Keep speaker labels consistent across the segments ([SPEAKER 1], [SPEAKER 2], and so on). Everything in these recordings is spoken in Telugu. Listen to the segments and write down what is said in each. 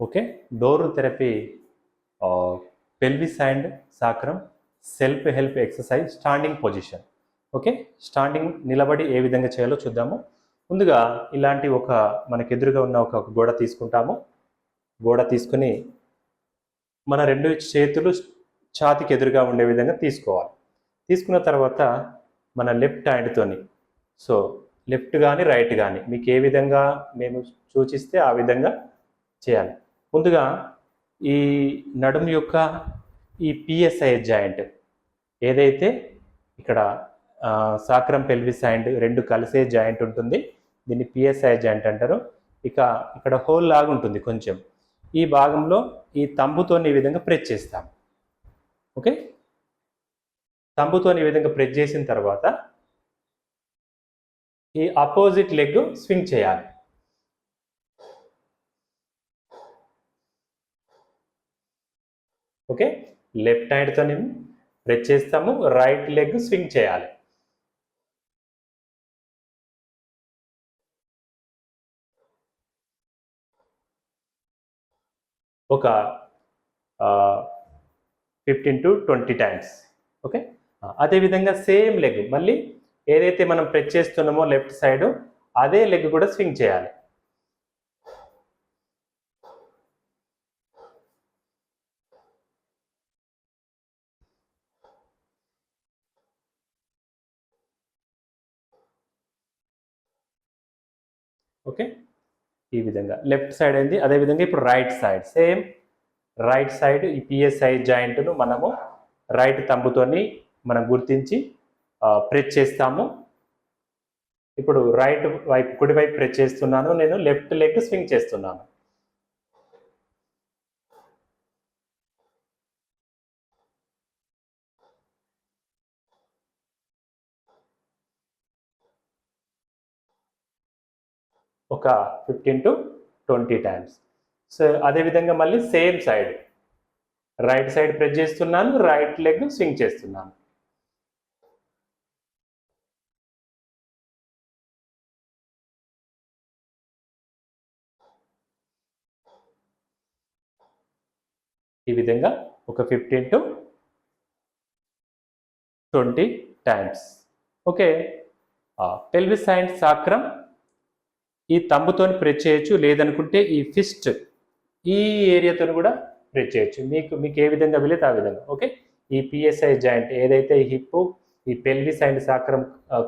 [SPEAKER 1] Okay, door therapy pelvis and sacrum self help exercise standing position. Okay, standing నిలబడి ఏ విధంగా చేయాలో చూద్దాము. ముందుగా ఇలాంటి మనకు ఎదురుగా ఉన్న ఒక గోడ తీసుకుంటాము. గోడ తీసుకుని మన 2 చేతులు ఛాతీకి ఎదురుగా ఉండే విధంగా తీసుకోవాలి. తీసుకున్న తర్వాత మన లెఫ్ట్ హ్యాండ్తోని, సో లెఫ్ట్ కానీ రైట్ కానీ మీకు ఏ విధంగా మేము సూచిస్తే ఆ విధంగా చేయాలి. ముందుగా ఈ నడుము యొక్క ఈ పిఎస్ఐ జాయింట్ ఏదైతే ఇక్కడ సాక్రం పెల్విస్ అండ్ 2 కలిసే జాయింట్ ఉంటుంది, దీన్ని పిఎస్ఐ జాయింట్ అంటారు. ఇక్కడ హోల్ లాగా ఉంటుంది కొంచెం, ఈ భాగంలో ఈ తంబుతో ఈ విధంగా ప్రెస్ చేస్తాం. ఓకే, తంబుతో ఈ విధంగా ప్రెస్ చేసిన తర్వాత ఈ అపోజిట్ లెగ్ స్వింగ్ చేయాలి. ఓకే, లెఫ్ట్ హ్యాండ్తో ప్రెస్ చేస్తాము, రైట్ లెగ్ స్వింగ్ చేయాలి. ఒక 15 to 20 టైమ్స్. ఓకే, అదేవిధంగా సేమ్ లెగ్ మళ్ళీ ఏదైతే మనం ప్రెస్ చేస్తున్నామో లెఫ్ట్ సైడ్ అదే లెగ్ కూడా స్వింగ్ చేయాలి. ఓకే, ఈ విధంగా లెఫ్ట్ సైడ్ అయింది. అదేవిధంగా ఇప్పుడు right side same. Right side ఈ పిఎస్ఐ జాయింట్ను మనము రైట్ తంబుతోని మనం గుర్తించి ప్రెస్ చేస్తాము. ఇప్పుడు రైట్ వైపు కుడి వైపు ప్రెస్ చేస్తున్నాను, నేను లెఫ్ట్ లెగ్ స్వింగ్ చేస్తున్నాను. ఒక 15 to 20 టైమ్స్. సో అదేవిధంగా మళ్ళీ same side right side press చేస్తున్నాను, రైట్ లెగ్ స్వింగ్ చేస్తున్నాను. ఈ విధంగా ఒక 15 to 20 times. Okay, pelvis and sacrum ఈ తంబుతో ప్రెస్ చేయొచ్చు, లేదనుకుంటే ఈ ఫిస్ట్ ఈ ఏరియాతో కూడా ప్రెస్ చేయొచ్చు, మీకు ఏ విధంగా వీలైతే ఆ విధంగా. ఓకే, ఈ పిఎస్ఐ జాయింట్ ఏదైతే హిప్ ఈ పెల్విస్ అండ్ సాక్రం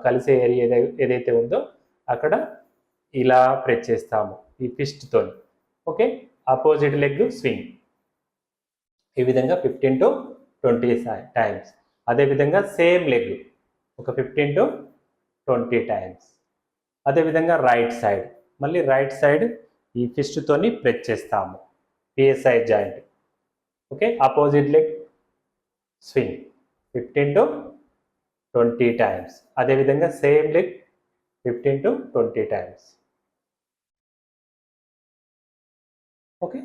[SPEAKER 1] కలిసే ఏరియా ఏదైతే ఉందో అక్కడ ఇలా ప్రెస్ చేస్తాము ఈ ఫిస్ట్తో. ఓకే, అపోజిట్ లెగ్ స్వింగ్ ఈ విధంగా 15 to 20 టైమ్స్. అదేవిధంగా సేమ్ లెగ్ ఒక 15 to 20 టైమ్స్. అదేవిధంగా రైట్ సైడ్ మళ్ళీ రైట్ సైడ్ ఈ ఫిస్ట్తోని ప్రెస్ చేస్తాము PSI joint. Okay, opposite leg swing 15 to 20 times. అదేవిధంగా same leg 15 to 20 times. Okay,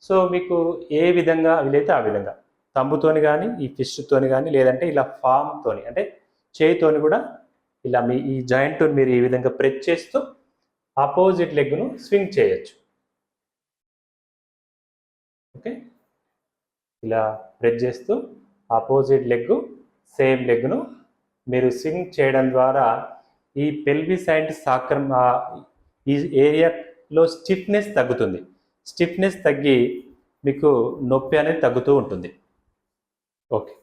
[SPEAKER 1] so మీకు ఏ విధంగా వీలైతే ఆ విధంగా తంబుతోని కానీ ఈ ఫిస్ట్తోని కానీ లేదంటే ఇలా ఫామ్తోని అంటే చేయితోని కూడా ఇలా మీ ఈ జాయింట్ మీరు ఈ విధంగా ప్రెస్ చేస్తూ ఆపోజిట్ లెగ్ను స్వింగ్ చేయొచ్చు. ఓకే, ఇలా ప్రెస్ చేస్తూ ఆపోజిట్ లెగ్ సేమ్ లెగ్ను మీరు స్వింగ్ చేయడం ద్వారా ఈ పెల్విస్ అండ్ సాక్రం ఈ ఏరియాలో స్టిఫ్నెస్ తగ్గుతుంది. స్టిఫ్నెస్ తగ్గి మీకు నొప్పి అనేది తగ్గుతూ ఉంటుంది. ఓకే.